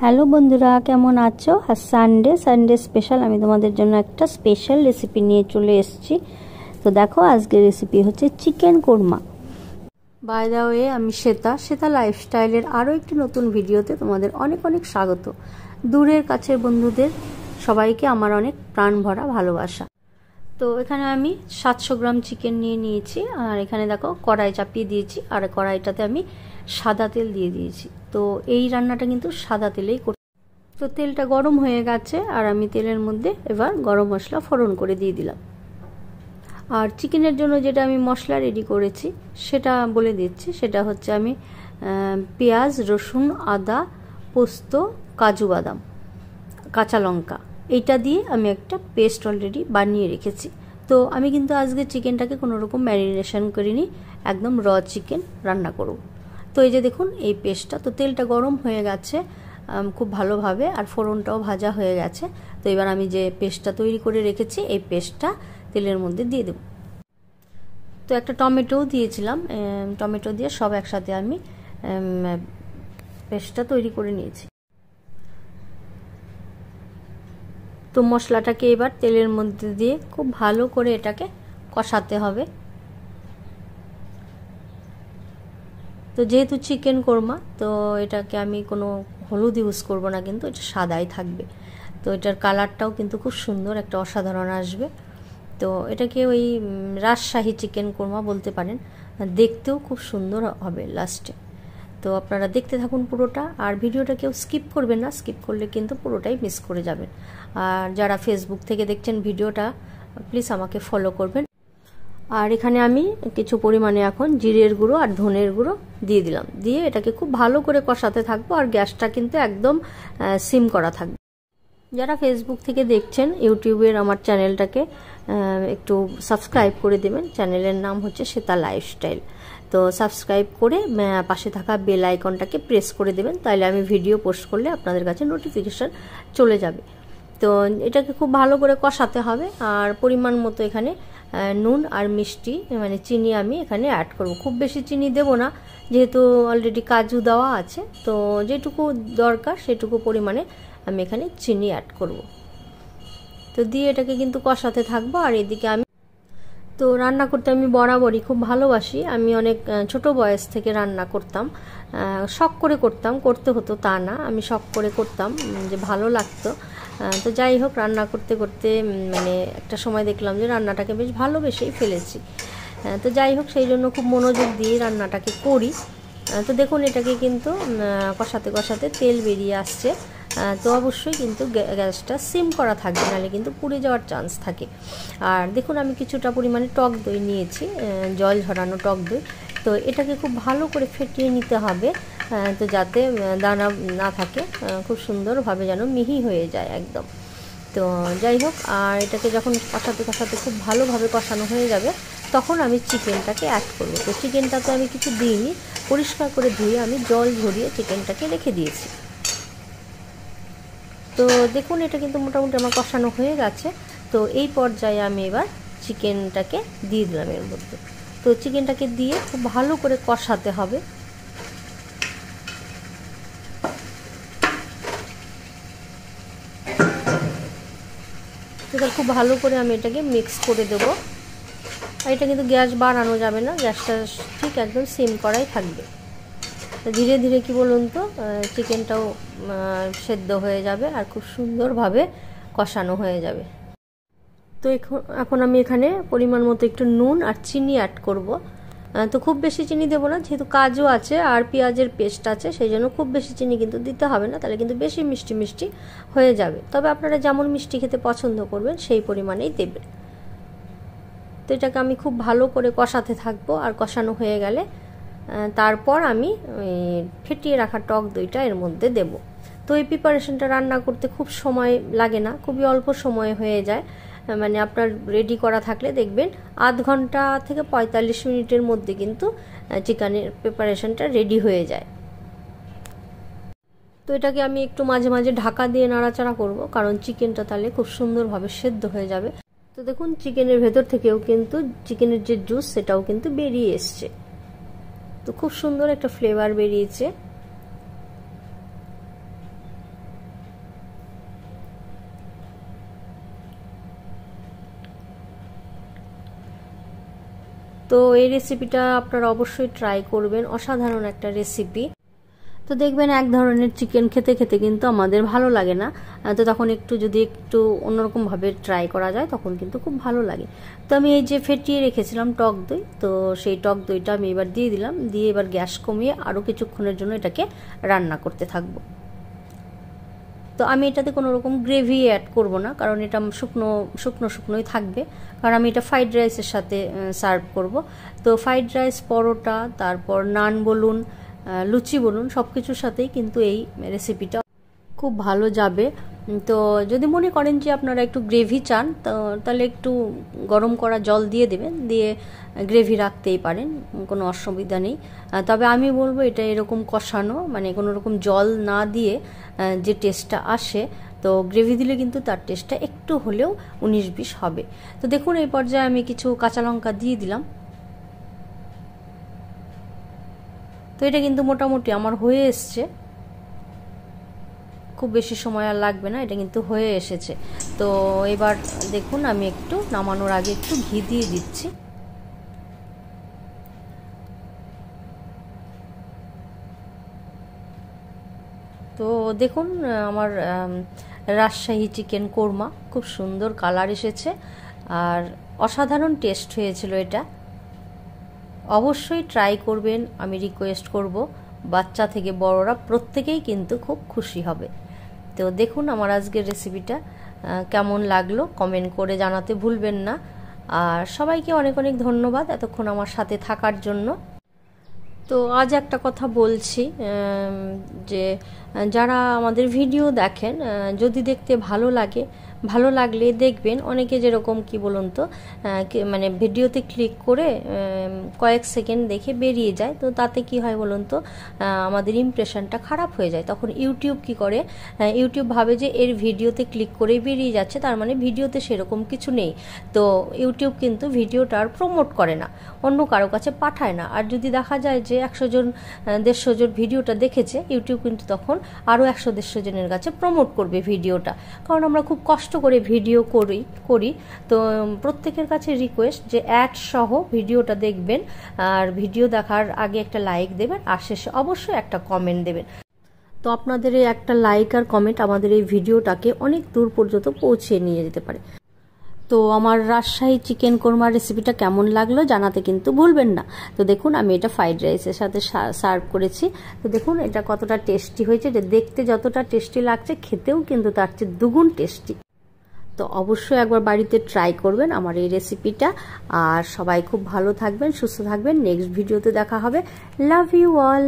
Hello বন্ধুরা, কেমন আছো? আর সানডে স্পেশাল আমি তোমাদের জন্য একটা স্পেশাল রেসিপি নিয়ে চলে এসেছি। তো দেখো, আজকের রেসিপি হচ্ছে chicken korma. By the way, আমি শ্বেতা লাইফস্টাইলের আরও একটি নতুন ভিডিওতে তোমাদের অনেক অনেক স্বাগত। দূরের কাছের বন্ধুদের সবাইকে আমার অনেক প্রাণ ভরা ভালোবাসা। তো এখানে আমি 700 গ্রাম চিকেন নিয়ে নিয়েছি, আর এখানে দেখো কড়াই চাপিয়ে দিয়েছি, আর কড়াইটাতে আমি সাদা তেল দিয়ে দিয়েছি। তো এই রান্নাটা কিন্তু সাদা তেলেই করতে। তো তেলটা গরম হয়ে গেছে, আর আমি তেলের মধ্যে এবার গরম মশলা ফোড়ন করে দিয়ে দিলাম। আর চিকেনের জন্য যেটা আমি মশলা রেডি করেছি সেটা বলে দিচ্ছি। সেটা হচ্ছে আমি পেঁয়াজ, রসুন, আদা, পোস্ত, কাজু বাদাম, কাঁচা লঙ্কা, এইটা দিয়ে আমি একটা পেস্ট অলরেডি বানিয়ে রেখেছি। তো আমি কিন্তু আজকে চিকেনটাকে কোনো রকম ম্যারিনেশন করিনি, একদম র চিকেন রান্না করব। তো এই যে দেখুন এই পেস্টটা, তো তেলটা গরম হয়ে গেছে খুব ভালোভাবে, আর ফোড়নটাও ভাজা হয়ে গেছে। তো এবার আমি যে পেস্টটা তৈরি করে রেখেছি এই পেস্টটা তেলের মধ্যে দিয়ে দেব। তো একটা টমেটোও দিয়েছিলাম, টমেটো দিয়ে সব একসাথে আমি পেস্টটা তৈরি করে নিয়েছি। তো মশলাটাকে এবার তেলের মধ্যে দিয়ে খুব ভালো করে এটাকে কষাতে হবে। তো যেহেতু চিকেন কোরমা, তো এটাকে আমি কোনো হলুদ ইউজ করব না, কিন্তু এটা সাদাই থাকবে। তো এটার কালারটাও কিন্তু খুব সুন্দর, একটা অসাধারণ আসবে। তো এটাকে ওই রাজশাহী চিকেন কোরমা বলতে পারেন, দেখতেও খুব সুন্দর হবে লাস্টে। তো আপনারা দেখতে থাকুন পুরোটা, আর ভিডিওটা কেউ স্কিপ করবেন না, স্কিপ করলে কিন্তু পুরোটাই মিস করে যাবেন। আর যারা ফেসবুক থেকে দেখছেন ভিডিওটা, প্লিজ আমাকে ফলো করবেন। আর এখানে আমি কিছু পরিমাণে এখন জিরের গুঁড়ো আর ধনের গুঁড়ো দিয়ে দিলাম, দিয়ে এটাকে খুব ভালো করে কষাতে থাকবো। আর গ্যাসটা কিন্তু একদম সিম করা থাকবে। যারা ফেসবুক থেকে দেখছেন, ইউটিউবের আমার চ্যানেলটাকে একটু সাবস্ক্রাইব করে দেবেন। চ্যানেলের নাম হচ্ছে শ্বেতা লাইফস্টাইল। তো সাবস্ক্রাইব করে পাশে থাকা বেল আইকনটাকে প্রেস করে দেবেন, তাহলে আমি ভিডিও পোস্ট করলে আপনাদের কাছে নোটিফিকেশান চলে যাবে। তো এটাকে খুব ভালো করে কষাতে হবে। আর পরিমাণ মতো এখানে নুন আর মিষ্টি মানে চিনি আমি এখানে অ্যাড করব। খুব বেশি চিনি দেব না, যেহেতু অলরেডি কাজু দেওয়া আছে। তো যেটুকু দরকার সেটুকু পরিমাণে আমি এখানে চিনি অ্যাড করব। তো দিয়ে এটাকে কিন্তু কষাতে থাকবো। আর এদিকে আমি তো রান্না করতে আমি বরাবরই খুব ভালোবাসি। আমি অনেক ছোট বয়স থেকে রান্না করতাম, শখ করে করতাম, করতে হতো তা না, আমি শখ করে করতাম, যে ভালো লাগতো। তো যাই হোক, রান্না করতে করতে মানে একটা সময় দেখলাম যে রান্নাটাকে বেশ ভালোবেসেই ফেলেছি। তো যাই হোক, সেই জন্য খুব মনোযোগ দিয়ে রান্নাটাকে করি। তো দেখুন এটাকে কিন্তু কষাতে কষাতে তেল বেরিয়ে আসছে। তো অবশ্যই কিন্তু গ্যাসটা সিম করা থাকবে, নাহলে কিন্তু পুড়ে যাওয়ার চান্স থাকে। আর দেখুন আমি কিছুটা পরিমাণে টক দই নিয়েছি, জল ঝরানো টক দই। তো এটাকে খুব ভালো করে ফেটিয়ে নিতে হবে, তো যাতে দানা না থাকে, খুব সুন্দরভাবে যেন মিহি হয়ে যায় একদম। তো যাই হোক, আর এটাকে যখন কষাতে কষাতে খুব ভালোভাবে কষানো হয়ে যাবে, তখন আমি চিকেনটাকে অ্যাড করব। তো চিকেনটাতে আমি কিছু দিইনি, পরিষ্কার করে ধুয়ে আমি জল ঝরিয়ে চিকেনটাকে রেখে দিয়েছি। তো দেখুন এটা কিন্তু মোটামুটি আমার কষানো হয়ে গেছে। তো এই পর্যায়ে আমি এবার চিকেনটাকে দিয়ে দিলাম এর মধ্যে। তো চিকেনটাকে দিয়ে খুব ভালো করে কষাতে হবে। খুব ভালো করে আমি এটাকে মিক্স করে দেবো। আর এটা কিন্তু গ্যাস বাড়ানো যাবে না, গ্যাসটা ঠিক একদম সিম করাই থাকবে। ধীরে ধীরে কি বলুন তো, চিকেনটাও সেদ্ধ হয়ে যাবে আর খুব সুন্দরভাবে কষানো হয়ে যাবে। তো এখন আমি এখানে পরিমাণ মতো একটু নুন আর চিনি অ্যাড করব। তো খুব বেশি চিনি দেবো না, যেহেতু কাজু আছে আর পেঁয়াজের পেস্ট আছে, সেই জন্য খুব বেশি চিনি কিন্তু দিতে হবে না, তাহলে কিন্তু বেশি মিষ্টি মিষ্টি হয়ে যাবে। তবে আপনারা যেমন মিষ্টি খেতে পছন্দ করবেন সেই পরিমাণেই দেবেন। তো এটাকে আমি খুব ভালো করে কষাতে থাকবো। আর কষানো হয়ে গেলে তারপর আমি ফেটিয়ে রাখা টক দইটা এর মধ্যে দেব। তো এই প্রিপারেশনটা রান্না করতে খুব সময় লাগে না, খুবই অল্প সময় হয়ে যায়। মানে আপনার রেডি করা থাকলে দেখবেন আধ ঘন্টা থেকে 45 মিনিটের মধ্যে কিন্তু চিকেনের প্রিপারেশনটা রেডি হয়ে যায়। তো এটাকে আমি একটু মাঝে মাঝে ঢাকা দিয়ে নাড়াচাড়া করব, কারণ চিকেনটা তাহলে খুব সুন্দরভাবে সেদ্ধ হয়ে যাবে। তো দেখুন চিকেনের ভেতর থেকেও কিন্তু চিকেনের যে জুস সেটাও কিন্তু বেরিয়ে এসছে। তো খুব সুন্দর একটা ফ্লেভার বেরিয়েছে। তো এই রেসিপিটা আপনারা অবশ্যই ট্রাই করবেন, অসাধারণ একটা রেসিপি। তো দেখবেন এক ধরনের চিকেন খেতে খেতে কিন্তু আমাদের ভালো লাগে না, তো তখন যদি একটু অন্যরকমভাবে ট্রাই করা যায় তখন কিন্তু খুব ভালো লাগে। তো আমি এই যে ফেটিয়ে রেখেছিলাম টক দই, তো সেই টক দইটা আমি এবার দিয়ে দিলাম, দিয়ে এবার গ্যাস কমিয়ে আরও কিছুক্ষণের জন্য এটাকে রান্না করতে থাকবো। তো আমি এটাতে কোনো রকম গ্রেভি অ্যাড করব না, কারণ এটা শুকনোই থাকবে, কারণ আমি এটা ফ্রাইড রাইসের সাথে সার্ভ করব। তো ফ্রাইড রাইস, পরোটা, তারপর নান বলুন, লুচি বলুন, সব কিছুর সাথেই কিন্তু এই রেসিপিটা খুব ভালো যাবে। তো যদি মনে করেন যে আপনারা একটু গ্রেভি চান, তাহলে একটু গরম করা জল দিয়ে দেবেন, দিয়ে গ্রেভি রাখতেই পারেন, কোনো অসুবিধা নেই। তবে আমি বলবো এটা এরকম কষানো, মানে কোনো রকম জল না দিয়ে যে টেস্টটা আসে, তো গ্রেভি দিলে কিন্তু তার টেস্টটা একটু হলেও 19-20 হবে। তো দেখুন এই পর্যায়ে আমি কিছু কাঁচা লঙ্কা দিয়ে দিলাম। তো এটা কিন্তু মোটামুটি আমার হয়ে এসছে, খুব বেশি সময় আর লাগবে না, এটা কিন্তু হয়ে এসেছে। তো এবার দেখুন আমি একটু নামানোর আগে একটু ঘি দিয়ে দিচ্ছি। তো দেখুন আমার রাজশাহী চিকেন কোরমা খুব সুন্দর কালার এসেছে আর অসাধারণ টেস্ট হয়েছিল এটা। অবশ্যই ট্রাই করবেন, আমি রিকোয়েস্ট করব, বাচ্চা থেকে বড়রা প্রত্যেকেই কিন্তু খুব খুশি হবে। তো দেখুন আমার আজকের রেসিপিটা কেমন লাগলো কমেন্ট করে জানাতে ভুলবেন না। আর সবাইকে অনেক অনেক ধন্যবাদ এতক্ষণ আমার সাথে থাকার জন্য। তো আজ একটা কথা বলছি, যে যারা আমাদের ভিডিও দেখেন, যদি দেখতে ভালো লাগলে দেখবেন, অনেকে যেরকম কি বলুন তো, মানে ভিডিওতে ক্লিক করে কয়েক সেকেন্ড দেখে বেরিয়ে যায়, তো তাতে কি হয় বলুন তো, আমাদের ইমপ্রেশনটা খারাপ হয়ে যায়। তখন ইউটিউব কি করে, ইউটিউব ভাবে যে এর ভিডিওতে ক্লিক করে বেরিয়ে যাচ্ছে, তার মানে ভিডিওতে সেরকম কিছু নেই। তো ইউটিউব কিন্তু ভিডিওটা আর প্রমোট করে না, অন্য কারো কাছে পাঠায় না। আর যদি দেখা যায় যে 100 জন 150 জন ভিডিওটা দেখেছে, ইউটিউব কিন্তু তখন আরও 100-150 জনের কাছে প্রমোট করবে ভিডিওটা, কারণ আমরা খুব কষ্ট করে ভিডিও করি। তো প্রত্যেকের কাছে রিকোয়েস্ট যে অ্যাড সহ ভিডিওটা দেখবেন, আর ভিডিও দেখার আগে একটা লাইক দেবেন, আর শেষে অবশ্যই একটা কমেন্ট দেবেন। তো আপনাদের এই একটা লাইক আর কমেন্ট আমাদের এই ভিডিওটাকে অনেক দূর পর্যন্ত পৌঁছে নিয়ে যেতে পারে। তো আমার রাজশাহী চিকেন কোরমার রেসিপিটা কেমন লাগলো জানাতে কিন্তু ভুলবেন না। তো দেখুন আমি এটা ফ্রাইড রাইসের সাথে সার্ভ করেছি। তো দেখুন এটা কতটা টেস্টি হয়েছে, এটা দেখতে যতটা টেস্টি লাগছে খেতেও কিন্তু তার চেয়ে দ্বিগুণ টেস্টি। তো অবশ্যই একবার বাড়িতে ট্রাই করবেন আমার এই রেসিপিটা। আর সবাই খুব ভালো থাকবেন, সুস্থ থাকবেন। নেক্সট ভিডিওতে দেখা হবে। Love you all.